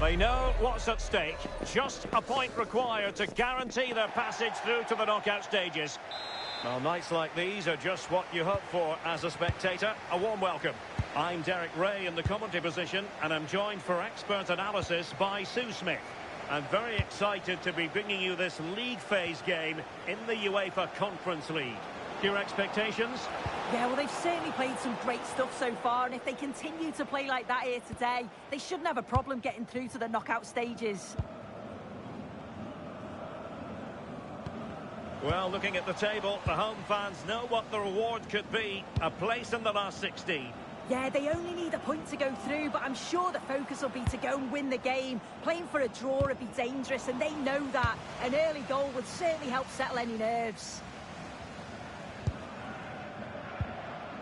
They know what's at stake. Just a point required to guarantee their passage through to the knockout stages. Well, nights like these are just what you hope for as a spectator. A warm welcome. I'm Derek Ray in the commentary position, and I'm joined for expert analysis by Sue Smith. I'm very excited to be bringing you this league phase game in the UEFA Conference League. Your expectations? Yeah, well, they've certainly played some great stuff so far, and if they continue to play like that here today, they shouldn't have a problem getting through to the knockout stages. Well, looking at the table, the home fans know what the reward could be. A place in the last 16. Yeah, they only need a point to go through, but I'm sure the focus will be to go and win the game. Playing for a draw would be dangerous, and they know that. An early goal would certainly help settle any nerves.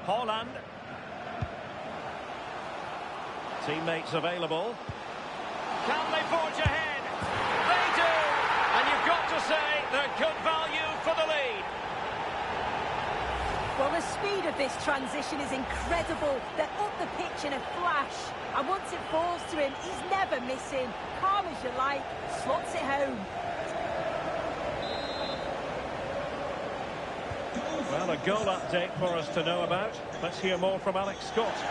Holland. Teammates available. Can they forge ahead? They do! And you've got to say they're good value for the lead. Well, the speed of this transition is incredible. They're up the pitch in a flash. And once it falls to him, he's never missing. Calm as you like, slots it home. Well, a goal update for us to know about. Let's hear more from Alex Scott. A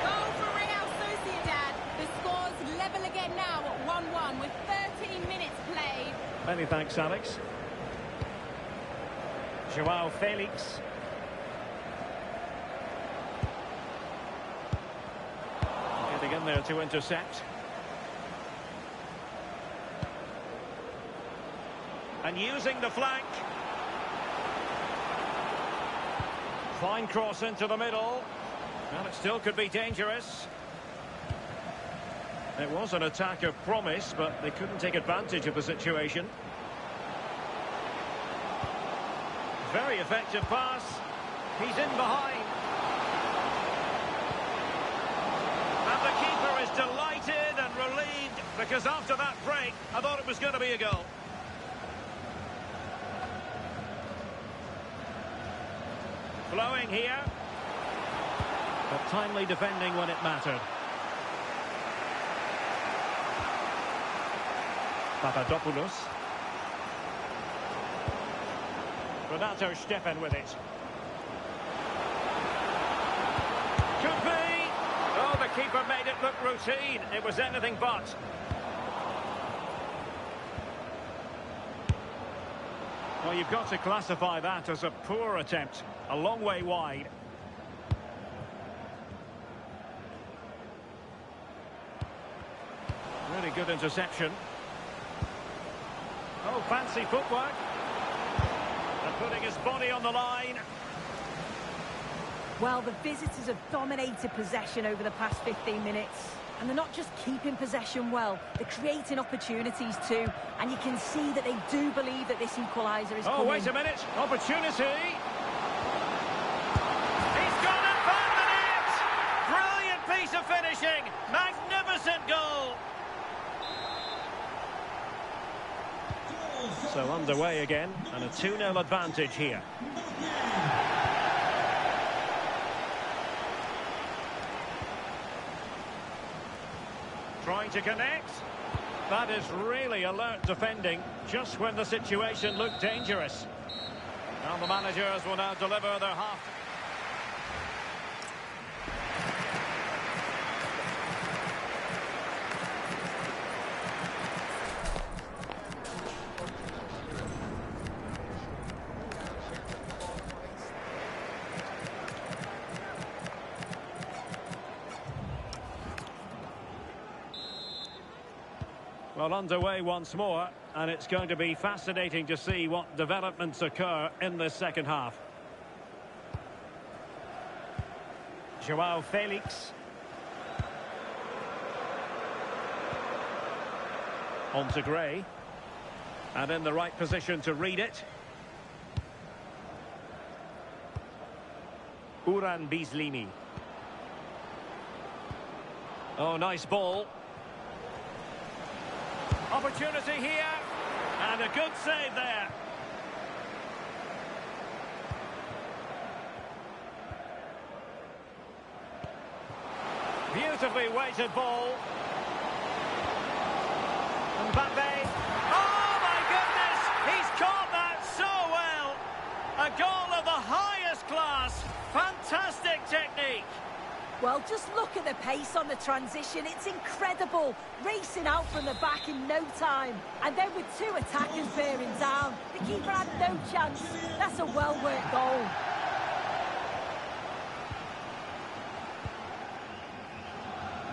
goal for Real Sociedad. The score's level again now at 1-1 with 13 minutes played. Many thanks, Alex. Joao Felix. Getting in there to intercept. And using the flank. Fine cross into the middle. Well, it still could be dangerous. It was an attack of promise, but they couldn't take advantage of the situation. Very effective pass. He's in behind. And the keeper is delighted and relieved, because after that break, I thought it was going to be a goal. Flowing here. But timely defending when it mattered. Papadopoulos. Renato Steffen with it. Could be! Oh, the keeper made it look routine. It was anything but. Well, you've got to classify that as a poor attempt. A long way wide. Really good interception. Oh, fancy footwork. And putting his body on the line. Well, the visitors have dominated possession over the past 15 minutes. And they're not just keeping possession well, they're creating opportunities too. And you can see that they do believe that this equaliser is coming. Oh, wait a minute. Opportunity. He's gone and found the net. Brilliant piece of finishing. Magnificent goal. So underway again, and a 2-0 advantage here. Trying to connect. That is really alert defending, just when the situation looked dangerous. Now the managers will now deliver their half. Well, underway once more, and it's going to be fascinating to see what developments occur in this second half. Joao Felix. On to Gray. And in the right position to read it. Uran Bizlimi. Oh, nice ball. Opportunity here, and a good save there. Beautifully weighted ball. Mbappe. Oh my goodness! He's caught that so well! A goal of the highest class. Fantastic technique. Well, just look at the pace on the transition. It's incredible. Racing out from the back in no time. And then with two attackers bearing down, the keeper had no chance. That's a well-worked goal.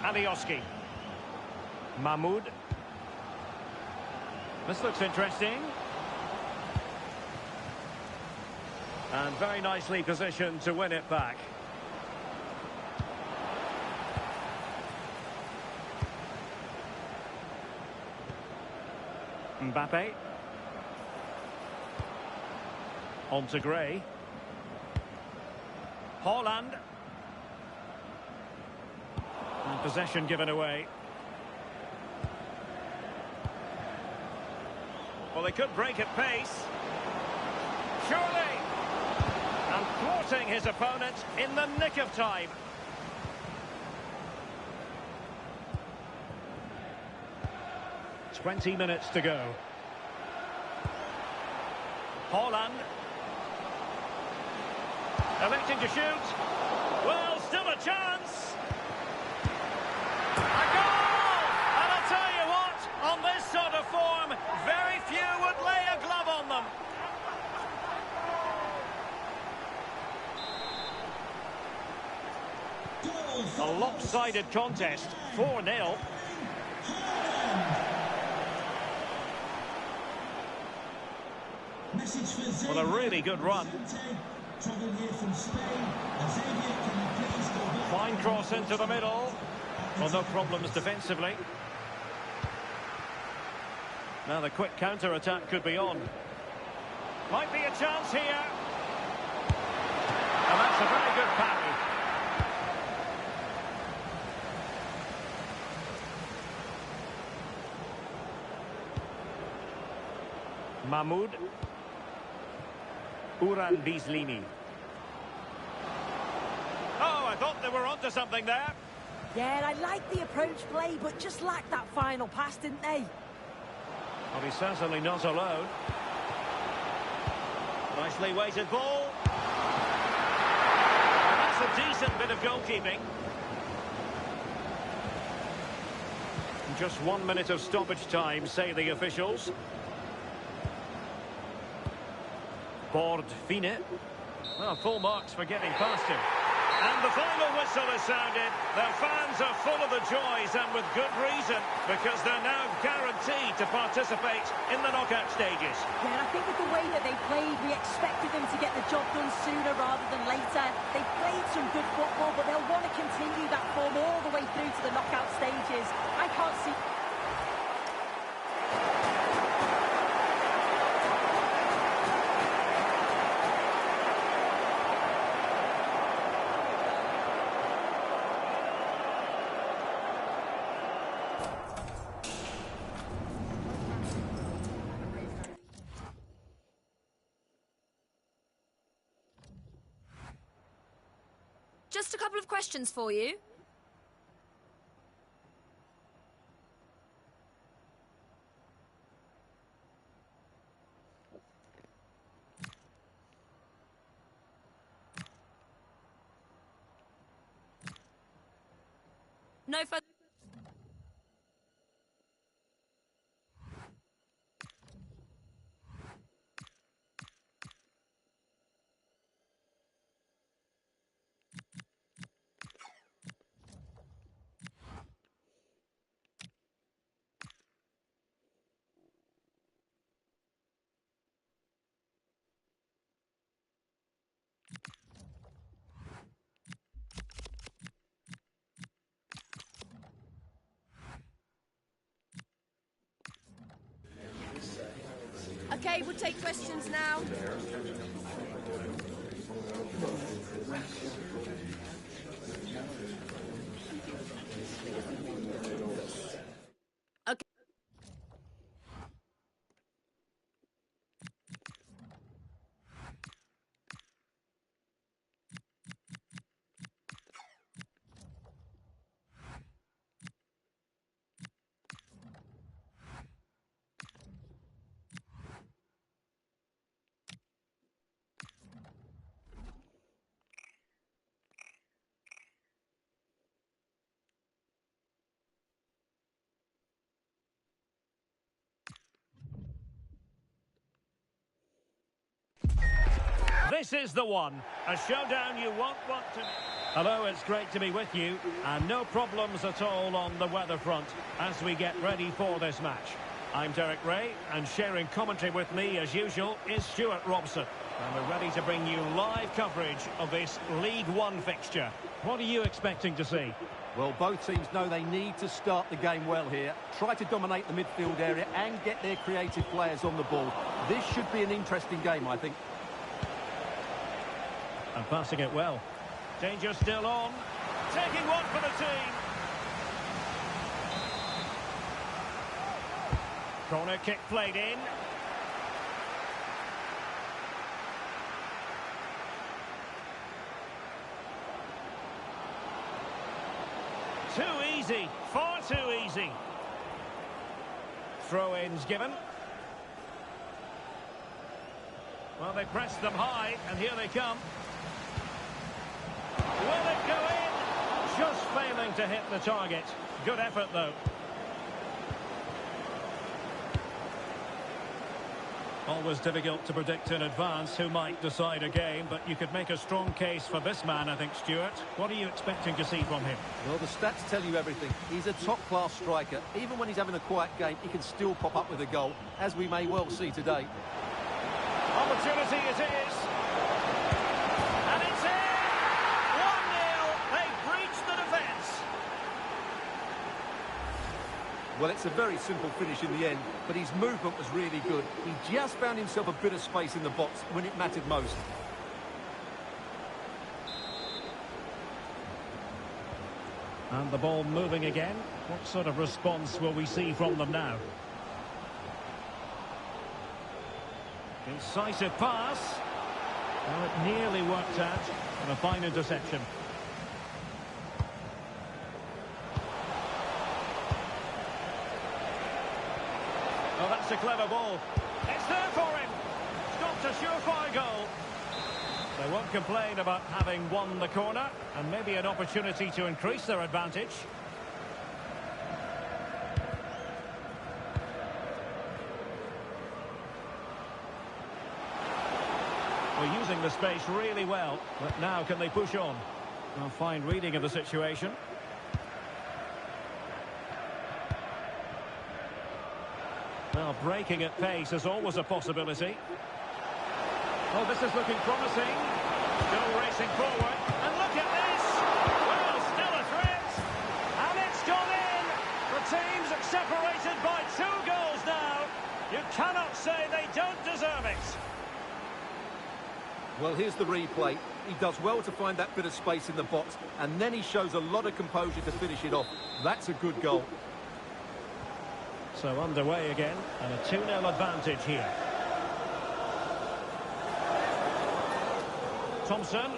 Alioski. Mahmoud. This looks interesting. And very nicely positioned to win it back. Mbappe. On to Gray. Haaland. And possession given away. Well, they could break at pace. Surely! And thwarting his opponent in the nick of time. "20 minutes to go. Haaland. Electing to shoot. Well, still a chance. A goal! And I'll tell you what, on this sort of form, very few would lay a glove on them. A lopsided contest, 4-0. Well, a really good run. Fine cross into the middle. Well, no problems defensively. Now the quick counter-attack could be on. Might be a chance here. And that's a very good parry. Mahmoud. Uran Bizlini. Oh, I thought they were onto something there. Yeah, I like the approach play, but just lacked that final pass, didn't they? Well, he's certainly not alone. Nicely weighted ball. And that's a decent bit of goalkeeping. Just 1 minute of stoppage time, say the officials. Fine. Well, full marks for getting past him. And the final whistle is sounded. Their fans are full of the joys, and with good reason, because they're now guaranteed to participate in the knockout stages. Yeah, and I think with the way that they played, we expected them to get the job done sooner rather than later. They've played some good football, but they'll want to continue that form all the way through to the knockout stages. I can't see... Just a couple of questions for you. No further... Okay, we'll take questions now. Okay. This is the one. A showdown you won't want to... Hello, it's great to be with you. And no problems at all on the weather front as we get ready for this match. I'm Derek Ray, and sharing commentary with me, as usual, is Stuart Robson. And we're ready to bring you live coverage of this League One fixture. What are you expecting to see? Well, both teams know they need to start the game well here. Try to dominate the midfield area and get their creative players on the ball. This should be an interesting game, I think. And passing it well. Danger still on. Taking one for the team. Corner kick played in. Too easy. Far too easy. Throw-ins given. Well, they pressed them high, and here they come. Will it go in? Just failing to hit the target. Good effort, though. Always difficult to predict in advance who might decide a game, but you could make a strong case for this man, I think, Stuart. What are you expecting to see from him? Well, the stats tell you everything. He's a top-class striker. Even when he's having a quiet game, he can still pop up with a goal, as we may well see today. Opportunity it is. And it's in! 1-0. They've breached the defence. Well, it's a very simple finish in the end, but his movement was really good. He just found himself a bit of space in the box when it mattered most. And the ball moving again. What sort of response will we see from them now? Incisive pass. Well, it nearly worked out, and a fine interception. Oh, that's a clever ball. It's there for him. Stopped a surefire goal. They won't complain about having won the corner, and maybe an opportunity to increase their advantage. We're using the space really well, but now can they push on? A fine reading of the situation. Well, breaking at pace is always a possibility. Oh, this is looking promising. Still racing forward. And look at this! Well, still a threat. And it's gone in! The team's separated by 2 goals now. You cannot say they don't deserve it. Well, here's the replay. He does well to find that bit of space in the box, and then he shows a lot of composure to finish it off. That's a good goal. So underway again, and a 2-0 advantage here. Thompson.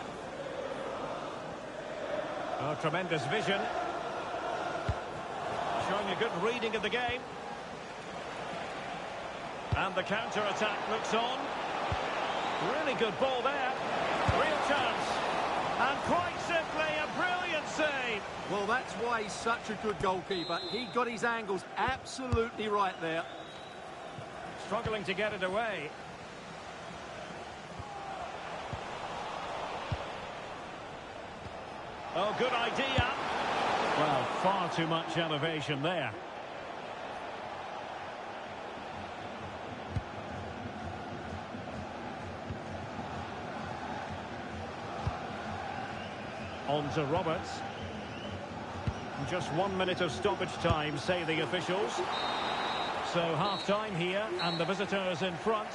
Oh, tremendous vision. Showing a good reading of the game. And the counter-attack looks on. Really good ball there. Real chance. And quite simply, a brilliant save. Well, that's why he's such a good goalkeeper. He got his angles absolutely right there. Struggling to get it away. Oh, good idea. Well, far too much elevation there. On to Roberts. Just 1 minute of stoppage time, say the officials. So half-time here, and the visitors in front.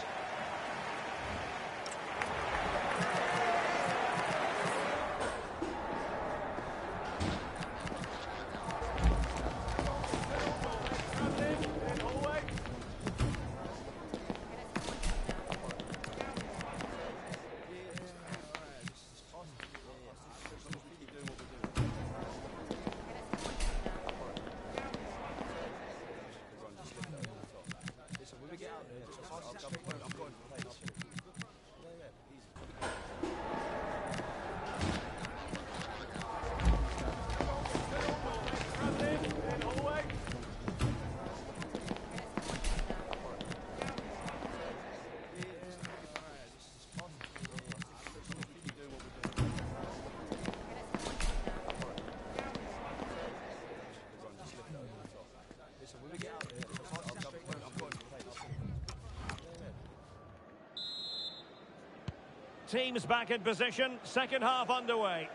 teams back in position. Second half underway.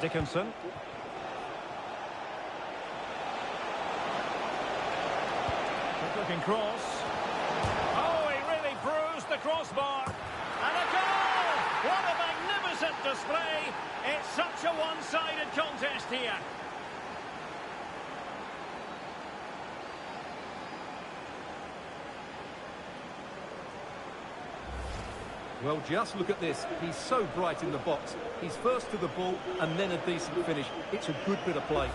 Dickinson. Good-looking cross. Oh, he really bruised the crossbar. And a goal! What a magnificent display. It's such a one-sided contest here. Well, just look at this. He's so bright in the box. He's first to the ball and then a decent finish. It's a good bit of play.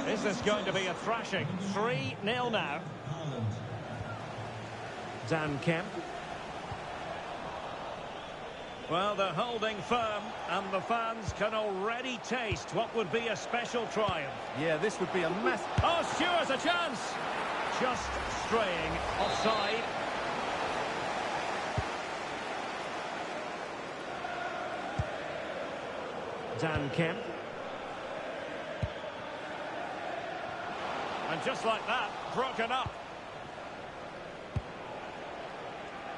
Is this going to be a thrashing? 3-0 now. Dan Kemp. Well, they're holding firm, and the fans can already taste what would be a special triumph. Yeah, this would be a massive... Oh, Stewart's a chance! Just straying offside. Dan Kemp. And just like that, broken up.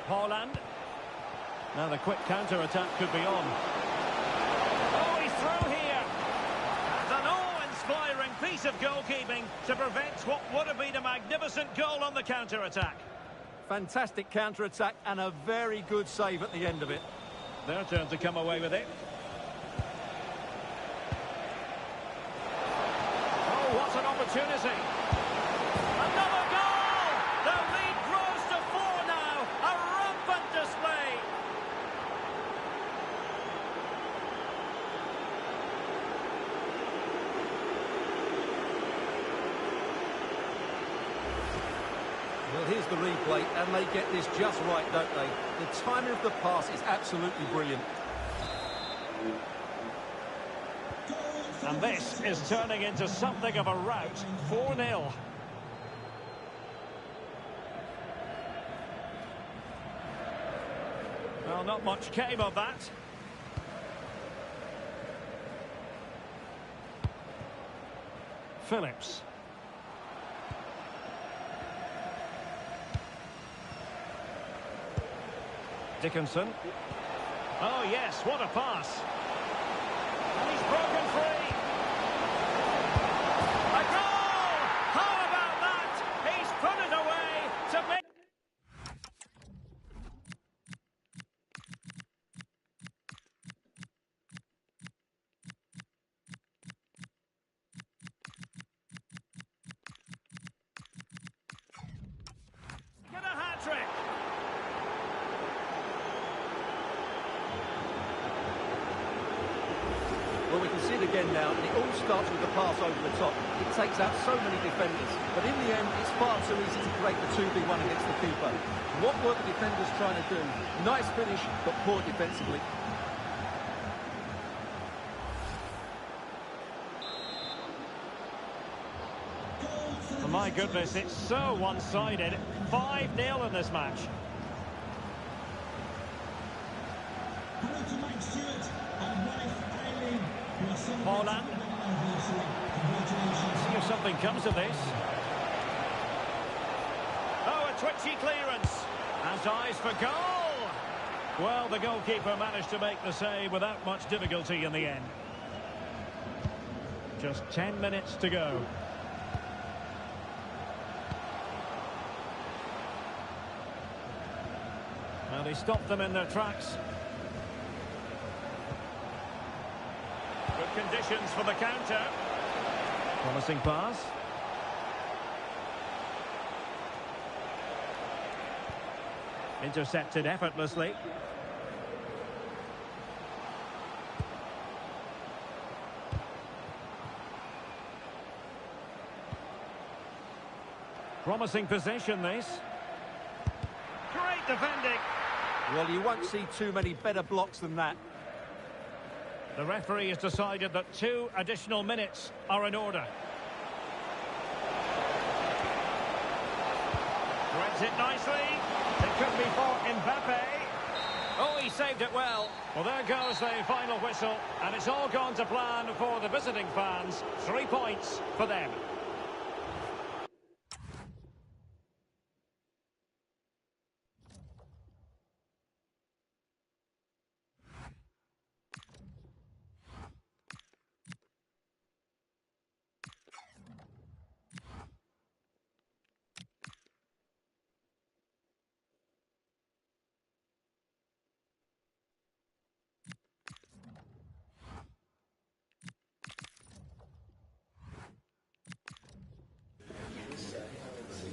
Holland. Now the quick counter-attack could be on. Oh, he's through here. And an awe-inspiring piece of goalkeeping to prevent what would have been a magnificent goal on the counter-attack. Fantastic counter-attack and a very good save at the end of it. Their turn to come away with it. Oh, what an opportunity. Another goal! The lead grows to 4 now. A rampant display. Well, here's the replay, and they get this just right, don't they? The timing of the pass is absolutely brilliant. And this is turning into something of a rout. 4-0. Well, not much came of that. Phillips. Dickinson. Oh, yes, what a pass. And he's broken free. A goal! How about that? He's put it away to make... Get a hat-trick! Well, we can see it again now, and it all starts with the pass over the top. It takes out so many defenders, but in the end, it's far too easy to create the 2v1 against the keeper. What were the defenders trying to do? Nice finish, but poor defensively. Oh, my goodness, it's so one-sided. 5-0 in this match. Holland. See if something comes of this. Oh, a twitchy clearance. Has eyes for goal. Well, the goalkeeper managed to make the save without much difficulty in the end. Just 10 minutes to go. Well, he stopped them in their tracks. Good conditions for the counter. Promising pass. Intercepted effortlessly. Promising possession, this. Great defending. Well, you won't see too many better blocks than that. The referee has decided that 2 additional minutes are in order. Threads it nicely. It could be for Mbappe. Oh, he saved it well. Well, there goes the final whistle, and it's all gone to plan for the visiting fans. 3 points for them.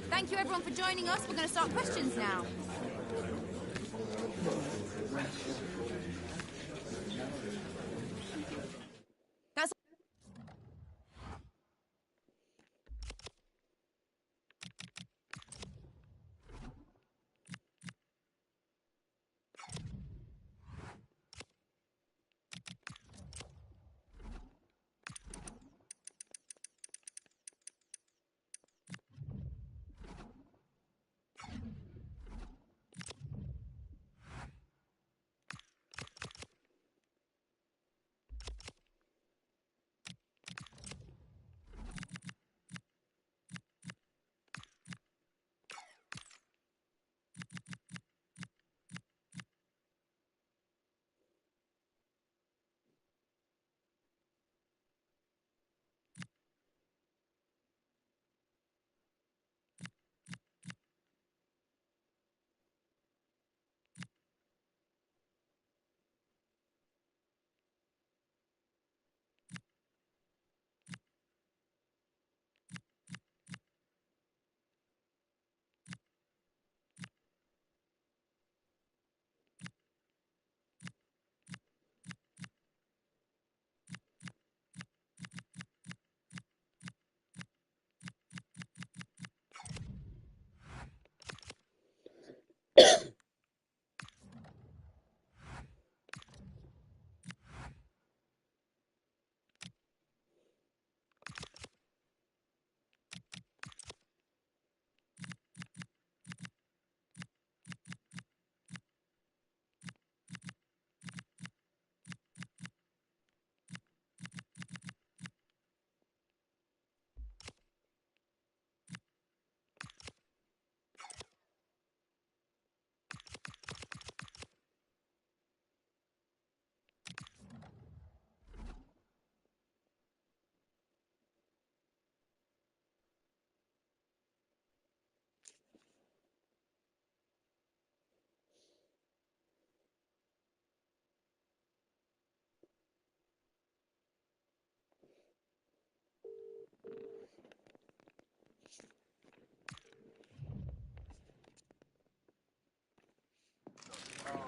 Thank you everyone for joining us. We're going to start questions now. That's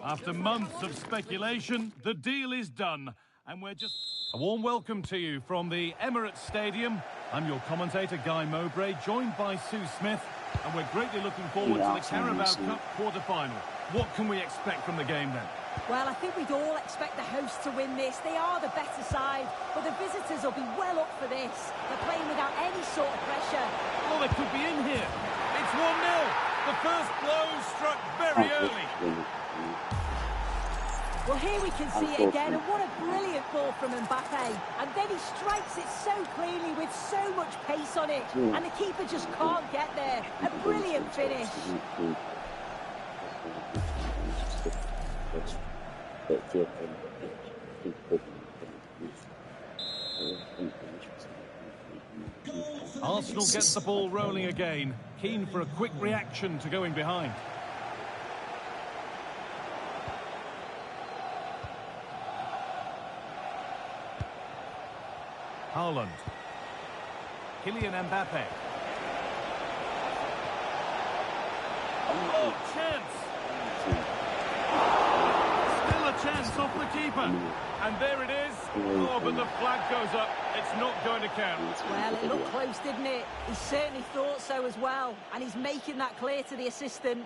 After months of speculation, the deal is done, and we're just... A warm welcome to you from the Emirates Stadium. I'm your commentator, Guy Mowbray, joined by Sue Smith, and we're greatly looking forward to the Carabao Cup quarter-final. What can we expect from the game then? Well, I think we'd all expect the hosts to win this. They are the better side, but the visitors will be well up for this. They're playing without any sort of pressure. Oh, they could be in here. It's 1-0. The first blow struck very early. Well, here we can see it again, and what a brilliant ball from Mbappe. And then he strikes it so cleanly with so much pace on it, and the keeper just can't get there. A brilliant finish. Arsenal gets the ball rolling again, keen for a quick reaction to going behind. Haaland. Kylian Mbappe. Oh, chance! Still a chance off the keeper. And there it is. Oh, but the flag goes up. It's not going to count. Well, it looked close, didn't it? He certainly thought so as well. And he's making that clear to the assistant.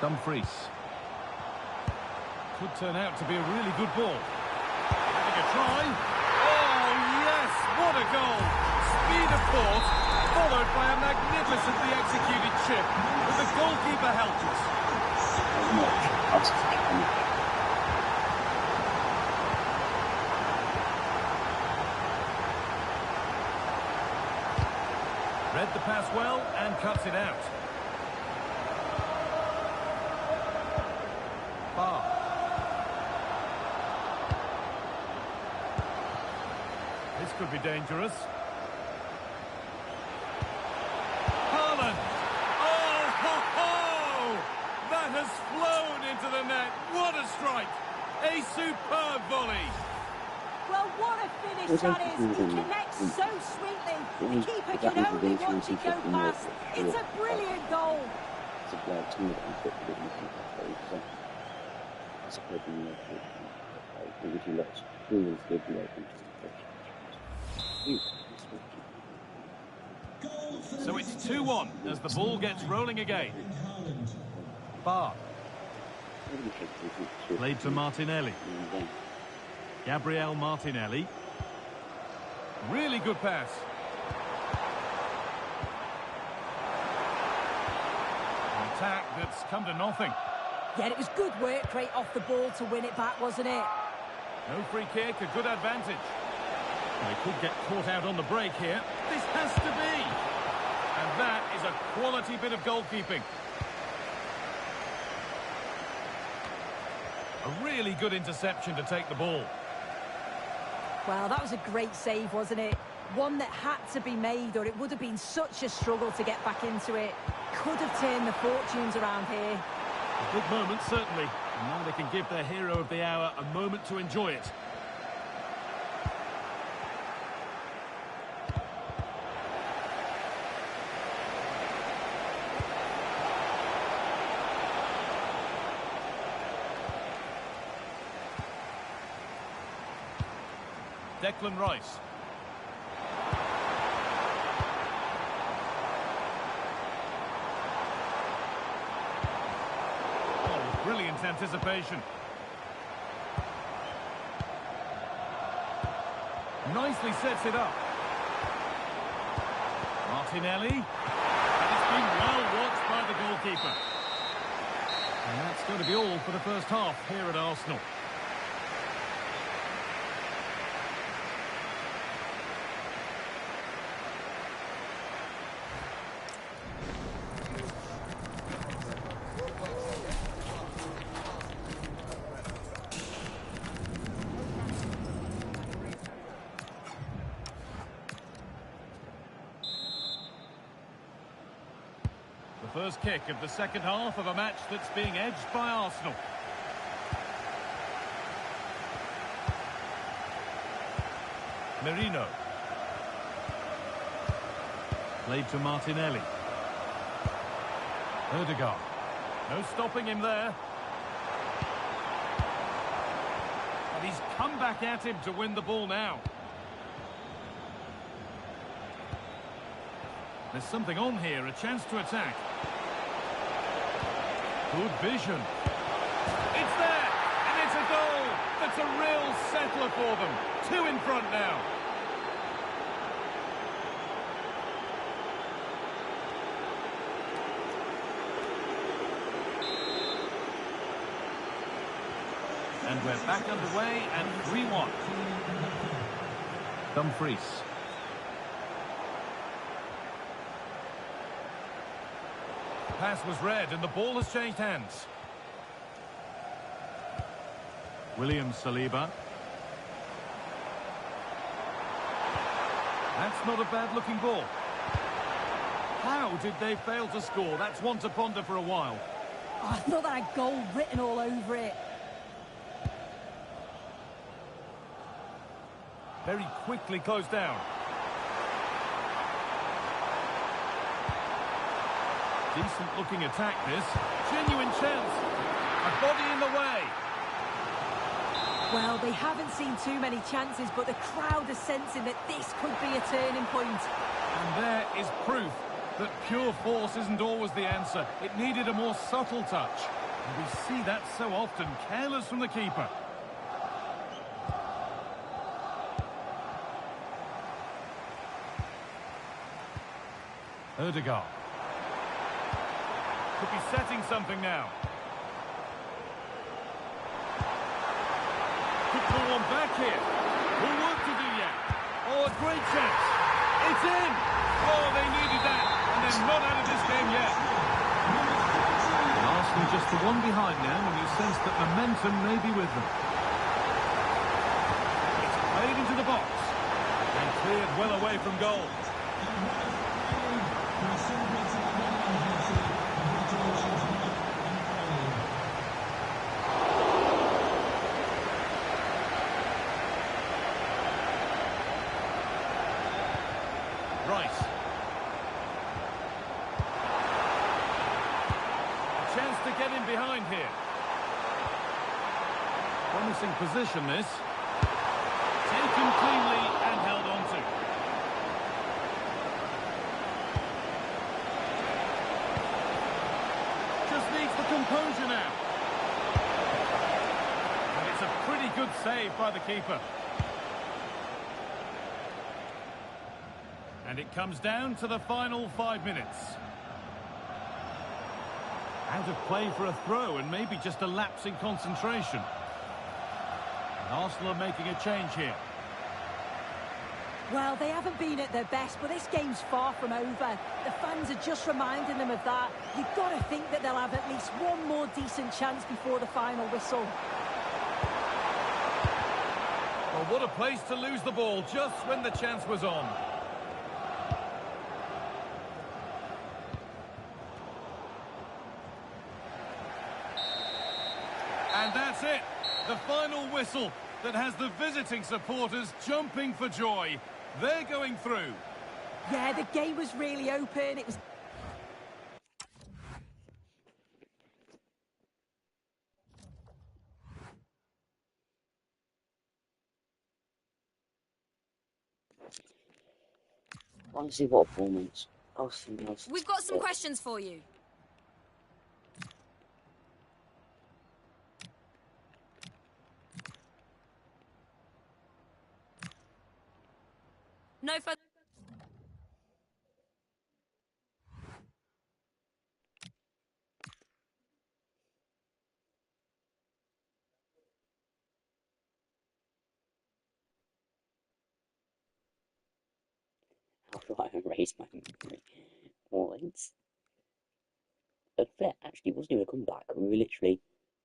Dumfries. Could turn out to be a really good ball. having a try. Oh, yes, what a goal. Speed of thought, followed by a magnificently executed chip, with the goalkeeper helpless. Read the pass well and cuts it out. Bar. This could be dangerous. Haaland! Oh, ho, ho! That has flown into the net. What a strike! A superb volley. Well, what a finish that is. He connects so sweetly. The keeper can only watch it go past. It's a brilliant goal. So it's 2-1 as the ball gets rolling again. Bar. Played to Martinelli. Gabriel Martinelli. Really good pass. An attack that's come to nothing. Yeah, it was good work rate off the ball to win it back, wasn't it? No free kick, a good advantage. They could get caught out on the break here. This has to be. And that is a quality bit of goalkeeping. A really good interception to take the ball. Well, that was a great save, wasn't it? One that had to be made, or it would have been such a struggle to get back into it. Could have turned the fortunes around here. A big moment, certainly. And now they can give their hero of the hour a moment to enjoy it. Declan Rice. Oh, brilliant anticipation. Nicely sets it up. Martinelli. And it's been well watched by the goalkeeper. And that's going to be all for the first half here at Arsenal. First kick of the second half of a match that's being edged by Arsenal. Merino. Played to Martinelli. Odegaard. No stopping him there. But he's come back at him to win the ball now. There's something on here, a chance to attack. Good vision. It's there, and it's a goal. That's a real settler for them. 2 in front now. And we're back underway, and 3-1. Dumfries. Pass was read and the ball has changed hands. William Saliba. That's not a bad looking ball. How did they fail to score? That's one to ponder for a while. Oh, I thought that had goal written all over it. Very quickly closed down. Decent looking attack this. Genuine chance. A body in the way. Well, they haven't seen too many chances, but the crowd is sensing that this could be a turning point. And there is proof that pure force isn't always the answer. It needed a more subtle touch. And we see that so often. Careless from the keeper. Ødegaard. Could be setting something now. Could pull one back here. More work to do yet. Oh, a great chance. It's in. Oh, they needed that. And they're not out of this game yet. Arsenal just the one behind now, and you sense that momentum may be with them. It's played into the box. And cleared well away from goal. Right. A chance to get in behind here. Promising position, this. Taken cleanly and held on to. Just needs the composure now. And it's a pretty good save by the keeper. And it comes down to the final 5 minutes. Out of play for a throw and maybe just a lapse in concentration. And Arsenal are making a change here. Well, they haven't been at their best, but this game's far from over. The fans are just reminding them of that. You've got to think that they'll have at least one more decent chance before the final whistle. Well, what a place to lose the ball just when the chance was on. And that's it. The final whistle that has the visiting supporters jumping for joy. They're going through. Yeah, the game was really open. It was... Honestly, what a performance. We've got some questions for you. No further... How do I erase my memory? Well, it's... Actually, it wasn't even a comeback. We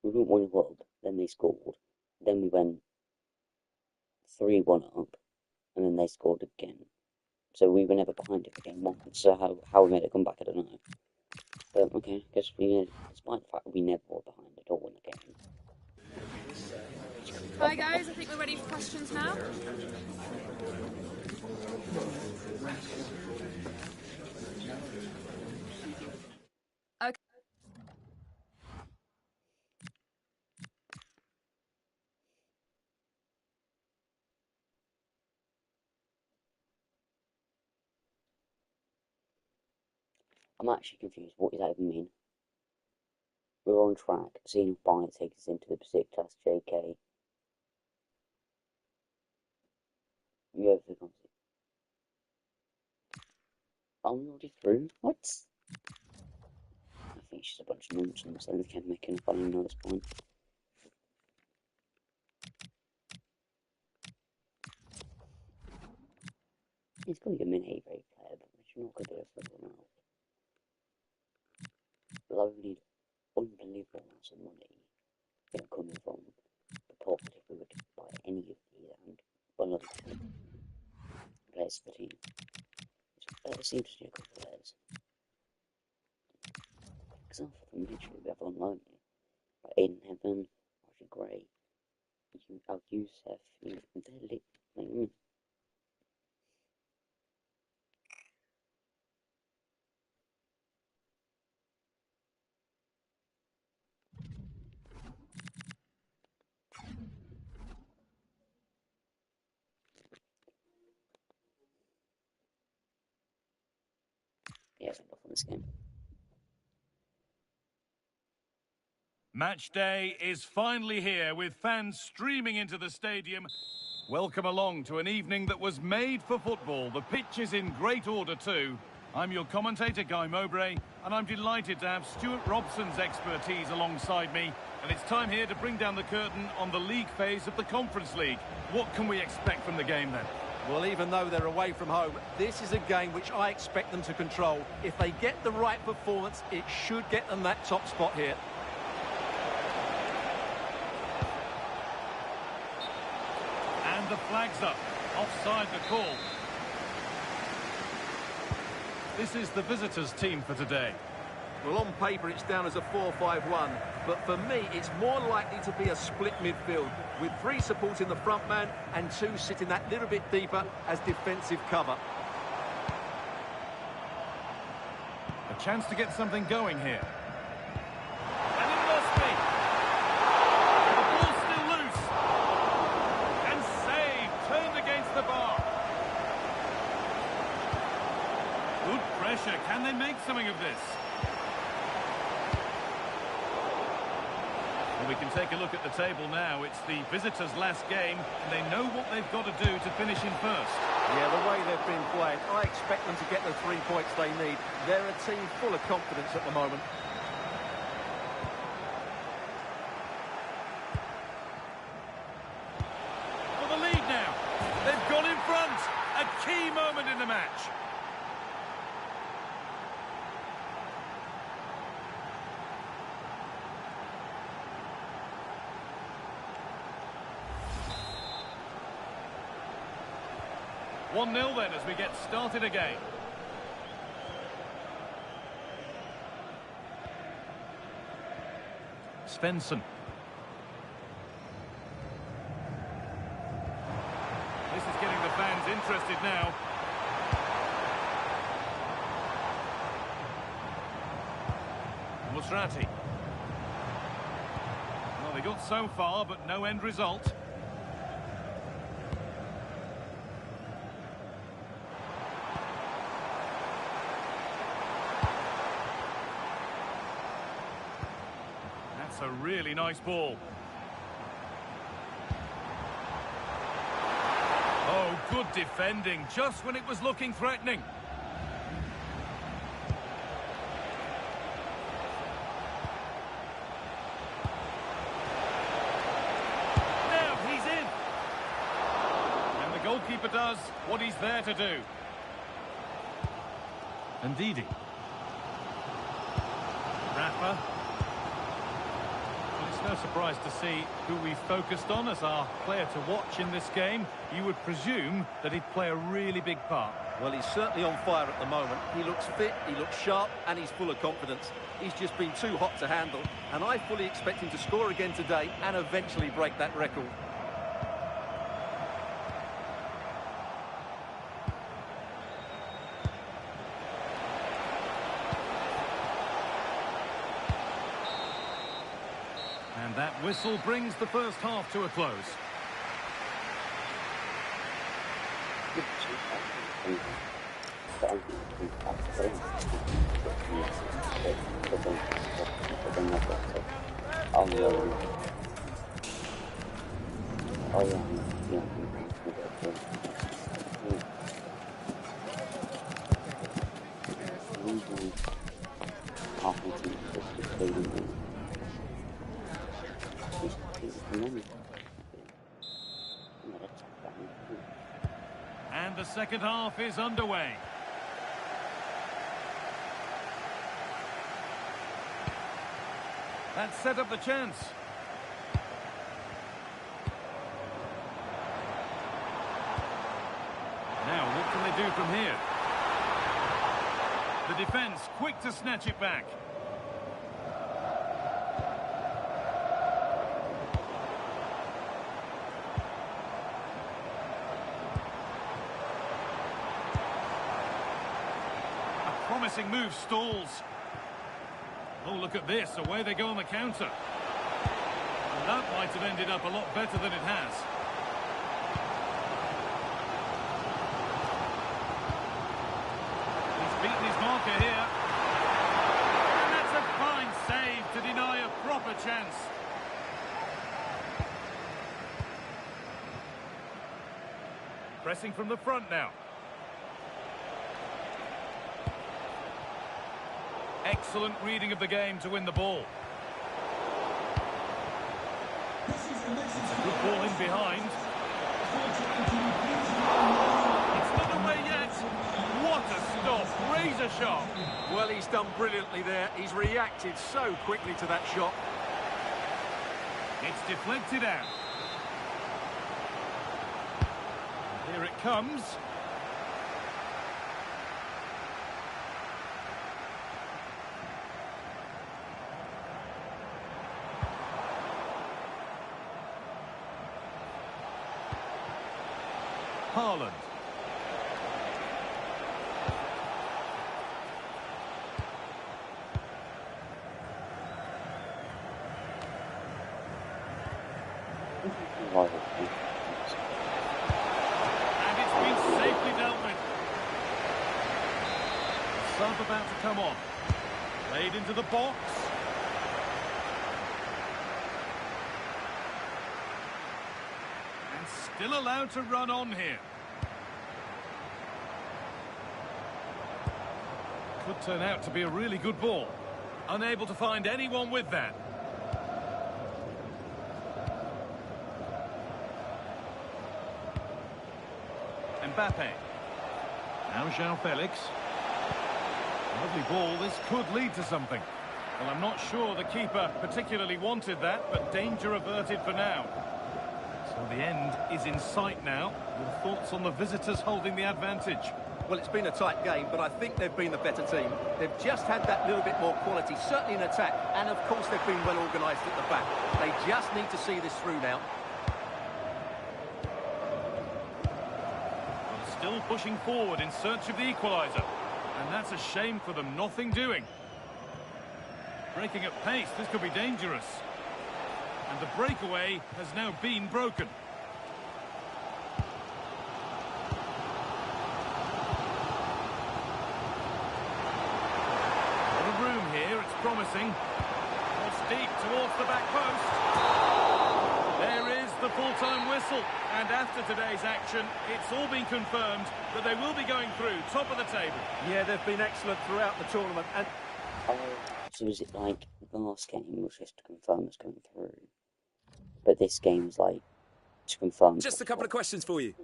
went 1-0 up, then they scored. Then we went 3-1 up, and then they scored again. So we were never behind it for game 1. So how we made a comeback, I don't know. But okay, I guess despite the fact that we never were behind at all in the game. Hi guys, I think we're ready for questions now. Okay. I'm actually confused. What does that even mean? We're on track. Seeing if Barnet takes us into the Pacific Class JK. You have the concept. Are we already through? What? I think it's just a bunch of nonsense. I can't make any fun at this point. He's got to be a mini A-grade player, but we're not going to do it for everyone else. But I would need unbelievable amounts of money coming from the pot if we were to buy any of these and another players for the team. It seems to be a couple of players. Because half of them literally we have on loan. Like Aiden Heaven, Roger Gray, Al Youssef, they're literally. Yeah, it's enough on this game. Match day is finally here with fans streaming into the stadium. Welcome along to an evening that was made for football. The pitch is in great order too. I'm your commentator, Guy Mowbray, and I'm delighted to have Stuart Robson's expertise alongside me. And it's time here to bring down the curtain on the league phase of the Conference League. What can we expect from the game then? Well, even though they're away from home, this is a game which I expect them to control. If they get the right performance, it should get them that top spot here. And the flag's up. Offside the call. This is the visitors' team for today. Well, on paper, it's down as a 4-5-1. But for me, it's more likely to be a split midfield, with 3 supporting the front man and 2 sitting that little bit deeper as defensive cover. A chance to get something going here. And it must be. The ball's still loose. And saved, turned against the bar. Good pressure. Can they make something of this? Well, we can take a look at the table now. It's the visitors' last game, and they know what they've got to do to finish in first. Yeah, the way they've been playing, I expect them to get the 3 points they need. They're a team full of confidence at the moment. For the lead now. They've gone in front. A key moment in the match. One 0 then as we get started again. Svensson. This is getting the fans interested now. Musrati. Well, they got so far, but no end result. That's a really nice ball. Oh, good defending, just when it was looking threatening. Now he's in. And the goalkeeper does what he's there to do. And Didi. Rafa. No surprise to see who we focused on as our player to watch in this game. You would presume that he'd play a really big part. Well, he's certainly on fire at the moment. He looks fit, he looks sharp, and he's full of confidence. He's just been too hot to handle, and I fully expect him to score again today and eventually break that record. And that whistle brings the first half to a close. And the second half is underway. That set up the chance. Now, what can they do from here? The defence quick to snatch it back. Promising move stalls. Oh, look at this. Away they go on the counter. And that might have ended up a lot better than it has. He's beaten his marker here. And that's a fine save to deny a proper chance. Pressing from the front now. excellent reading of the game to win the ball. Good ball in behind. It's not away yet. What a stop. Razor sharp. Well, he's done brilliantly there. He's reacted so quickly to that shot. It's deflected out. Here it comes. Haaland. And it's been safely dealt with. Sub about to come on. Played into the box. And still allowed to run on here. Could turn out to be a really good ball. Unable to find anyone with that. Mbappe. Now João Felix. Lovely ball. This could lead to something. Well, I'm not sure the keeper particularly wanted that, but danger averted for now. So the end is in sight now. Your thoughts on the visitors holding the advantage? Well, it's been a tight game, but I think they've been the better team. They've just had that little bit more quality, certainly in attack, and of course they've been well organised at the back. They just need to see this through now. Still pushing forward in search of the equaliser. And that's a shame for them, nothing doing. Breaking at pace, this could be dangerous. And the breakaway has now been broken. A lot of room here, it's promising. Cross deep towards the back post. There is the full-time whistle. And after today's action, it's all been confirmed that they will be going through, top of the table. Yeah, they've been excellent throughout the tournament. And so is it like the last game was just to confirm it's going through? But this game's like to confirm. Just a couple of questions for you.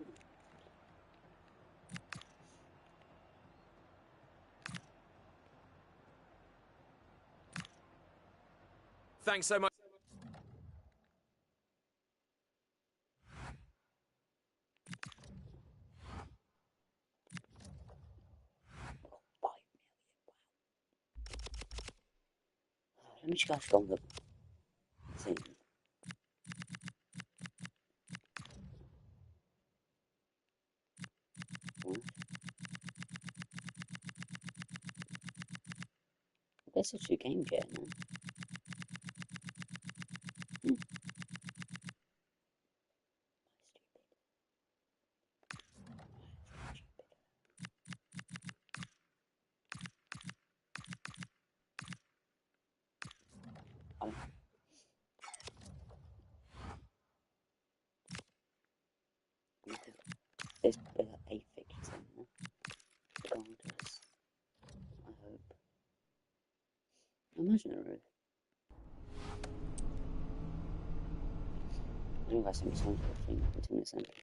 Thanks so much. Let me just go from the thing. What? There's a 2 games yet, no? There's 8 fixtures in there. Regardless. I hope. Imagine it, Ruth. I don't know if I sent me something, I think, until December.